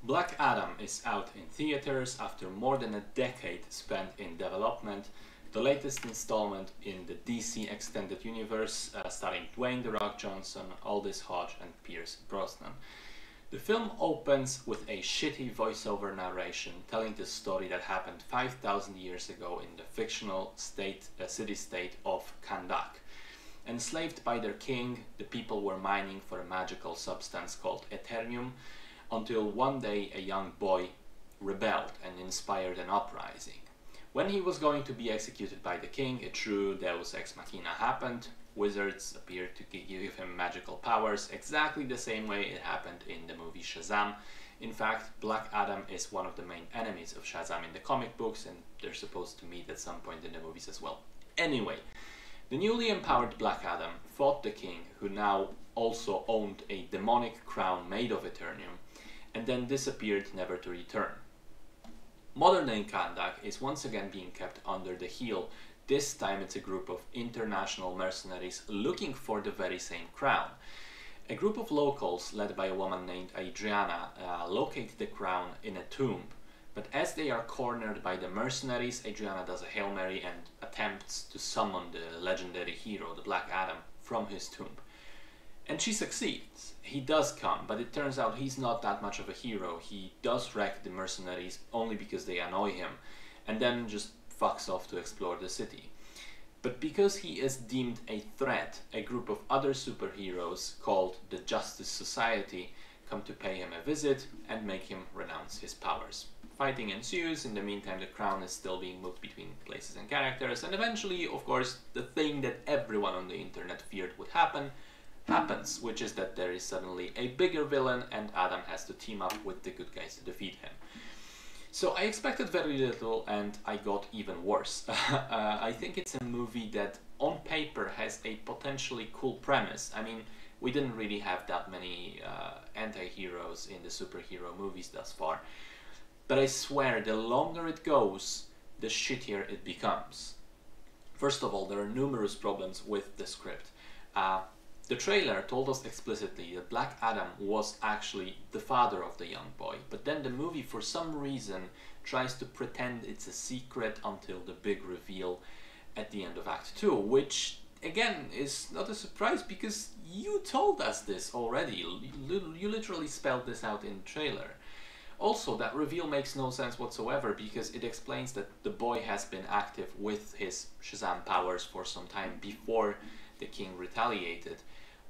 Black Adam is out in theaters after more than a decade spent in development, the latest installment in the DC Extended Universe, starring Dwayne "The Rock" Johnson, Aldis Hodge and Pierce Brosnan. The film opens with a shitty voiceover narration telling the story that happened 5,000 years ago in the fictional city-state of Kandak. Enslaved by their king, the people were mining for a magical substance called Eternium, until one day a young boy rebelled and inspired an uprising. When he was going to be executed by the king, a true Deus Ex Machina happened. Wizards appeared to give him magical powers, exactly the same way it happened in the movie Shazam. In fact, Black Adam is one of the main enemies of Shazam in the comic books, and they're supposed to meet at some point in the movies as well. Anyway, the newly empowered Black Adam fought the king, who now also owned a demonic crown made of Eternium, and then disappeared, never to return. Modern-day Kandak is once again being kept under the heel. This time it's a group of international mercenaries looking for the very same crown. A group of locals, led by a woman named Adriana, locate the crown in a tomb. But as they are cornered by the mercenaries, Adriana does a Hail Mary and attempts to summon the legendary hero, the Black Adam, from his tomb. And she succeeds. He does come, but it turns out he's not that much of a hero. He does wreck the mercenaries only because they annoy him, and then just fucks off to explore the city. But because he is deemed a threat, a group of other superheroes called the Justice Society come to pay him a visit and make him renounce his powers. Fighting ensues. In the meantime, the crown is still being moved between places and characters, and eventually, of course, the thing that everyone on the internet feared would happen happens, which is that there is suddenly a bigger villain and Adam has to team up with the good guys to defeat him. So I expected very little and I got even worse. I think it's a movie that on paper has a potentially cool premise. I mean, we didn't really have that many anti-heroes in the superhero movies thus far. But I swear, the longer it goes, the shittier it becomes. First of all, there are numerous problems with the script. The trailer told us explicitly that Black Adam was actually the father of the young boy, but then the movie for some reason tries to pretend it's a secret until the big reveal at the end of Act 2, which again is not a surprise because you told us this already. You literally spelled this out in the trailer. Also, that reveal makes no sense whatsoever because it explains that the boy has been active with his Shazam powers for some time before the king retaliated.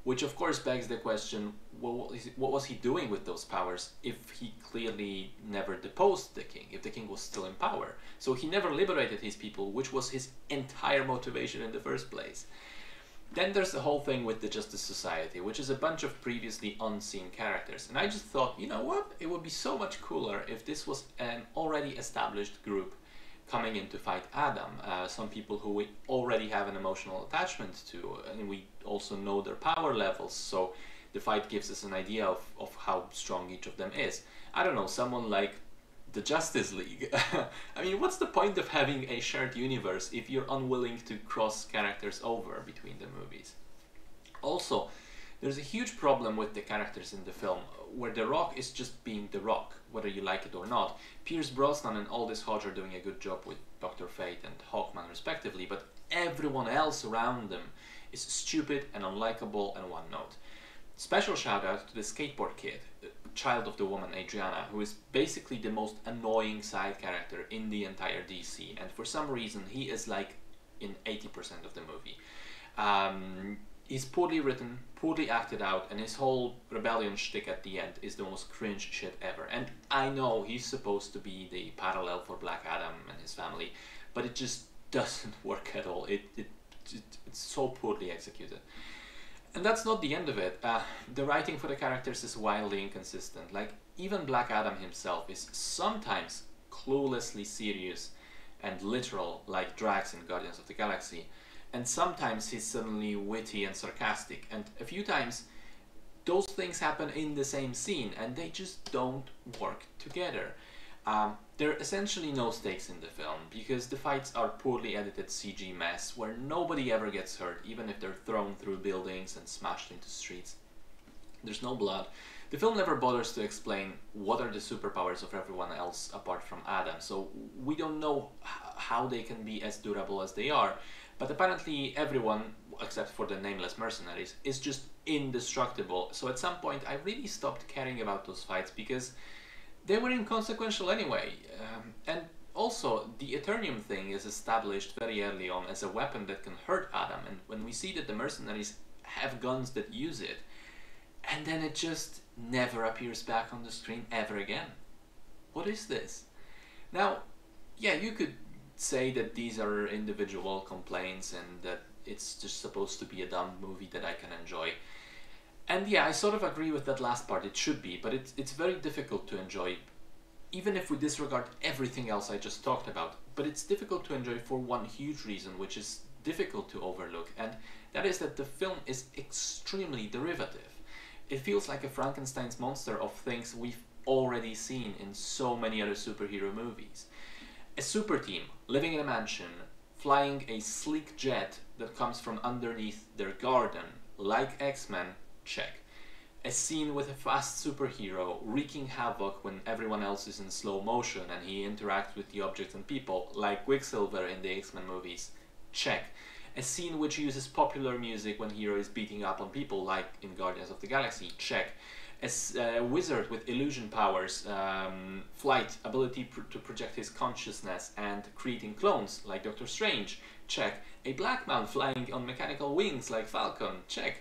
Which of course begs the question, what was he doing with those powers if he clearly never deposed the king, if the king was still in power? So he never liberated his people, which was his entire motivation in the first place. Then there's the whole thing with the Justice Society, which is a bunch of previously unseen characters. And I just thought, you know what, it would be so much cooler if this was an already established group coming in to fight Adam, some people who we already have an emotional attachment to, and we also know their power levels, so the fight gives us an idea of how strong each of them is. I don't know, someone like the Justice League. I mean, what's the point of having a shared universe if you're unwilling to cross characters over between the movies? Also, there's a huge problem with the characters in the film, where The Rock is just being The Rock, whether you like it or not. Pierce Brosnan and Aldis Hodge are doing a good job with Dr. Fate and Hawkman respectively, but everyone else around them is stupid and unlikable and one note. Special shout out to the skateboard kid, child of the woman Adriana, who is basically the most annoying side character in the entire DC, and for some reason he is like in 80% of the movie. He's poorly written, poorly acted out, and his whole rebellion shtick at the end is the most cringe shit ever. And I know he's supposed to be the parallel for Black Adam and his family, but it just doesn't work at all. It's so poorly executed. And that's not the end of it. The writing for the characters is wildly inconsistent. Like, even Black Adam himself is sometimes cluelessly serious and literal, like Drax in Guardians of the Galaxy, and sometimes he's suddenly witty and sarcastic, and a few times those things happen in the same scene and they just don't work together. There are essentially no stakes in the film because the fights are poorly edited CG mess where nobody ever gets hurt, even if they're thrown through buildings and smashed into streets. There's no blood, The film never bothers to explain what are the superpowers of everyone else apart from Adam, so we don't know how they can be as durable as they are, but apparently everyone, except for the nameless mercenaries, is just indestructible. So at some point I really stopped caring about those fights because they were inconsequential anyway. And also, the Eternium thing is established very early on as a weapon that can hurt Adam, and when we see that the mercenaries have guns that use it, and then it just never appears back on the screen ever again. What is this? Now, yeah, you could say that these are individual complaints and that it's just supposed to be a dumb movie that I can enjoy. And yeah, I sort of agree with that last part, it should be, but it's very difficult to enjoy, even if we disregard everything else I just talked about. But it's difficult to enjoy for one huge reason, which is difficult to overlook, and that is that the film is extremely derivative. It feels like a Frankenstein's monster of things we've already seen in so many other superhero movies. A super team living in a mansion, flying a sleek jet that comes from underneath their garden, like X-Men, check. A scene with a fast superhero wreaking havoc when everyone else is in slow motion and he interacts with the objects and people, like Quicksilver in the X-Men movies, check. A scene which uses popular music when hero is beating up on people, like in Guardians of the Galaxy, check. A wizard with illusion powers, flight, ability to project his consciousness and creating clones, like Doctor Strange, check. A black man flying on mechanical wings, like Falcon, check.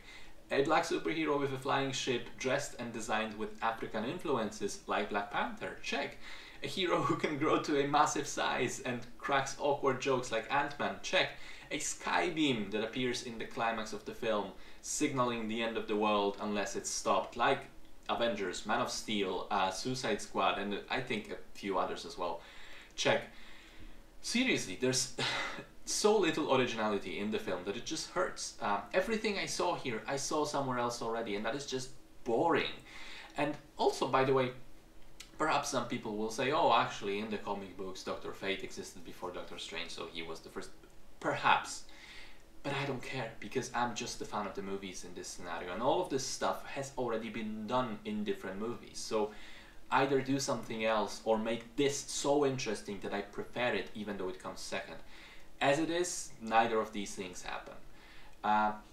A black superhero with a flying ship dressed and designed with African influences, like Black Panther, check. A hero who can grow to a massive size and cracks awkward jokes like Ant-Man, check. A sky beam that appears in the climax of the film, signaling the end of the world unless it's stopped, like Avengers, Man of Steel, Suicide Squad, and I think a few others as well. Check. Seriously, there's so little originality in the film that it just hurts. Everything I saw here, I saw somewhere else already, and that is just boring. And also, by the way, perhaps some people will say, oh, actually, in the comic books, Dr. Fate existed before Doctor Strange, so he was the first. Perhaps. But I don't care, because I'm just a fan of the movies in this scenario, and all of this stuff has already been done in different movies. So either do something else or make this so interesting that I prefer it even though it comes second. As it is, neither of these things happen.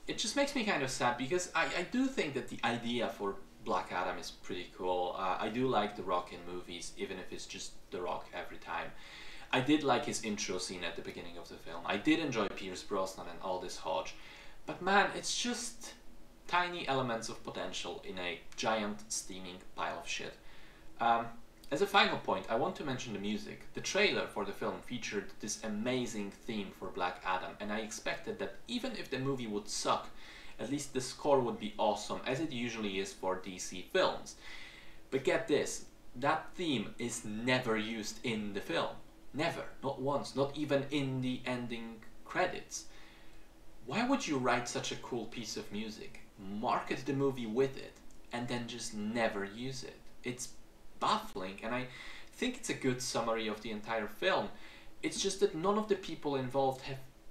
It just makes me kind of sad, because I do think that the idea for Black Adam is pretty cool. I do like The Rock in movies, even if it's just The Rock every time. I did like his intro scene at the beginning of the film. I did enjoy Pierce Brosnan and Aldous Hodge. But man, it's just tiny elements of potential in a giant steaming pile of shit. As a final point, I want to mention the music. The trailer for the film featured this amazing theme for Black Adam, and I expected that even if the movie would suck, at least the score would be awesome, as it usually is for DC films. But get this, that theme is never used in the film. Never, not once, not even in the ending credits. Why would you write such a cool piece of music, market the movie with it, and then just never use it? It's baffling, and I think it's a good summary of the entire film. It's just that none of the people involved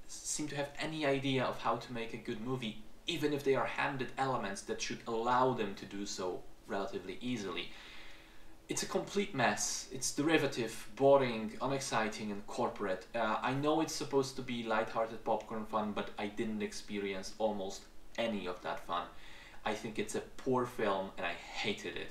seem to have any idea of how to make a good movie, even if they are handed elements that should allow them to do so relatively easily. It's a complete mess. It's derivative, boring, unexciting, and corporate. I know it's supposed to be light-hearted popcorn fun, but I didn't experience almost any of that fun. I think it's a poor film, and I hated it.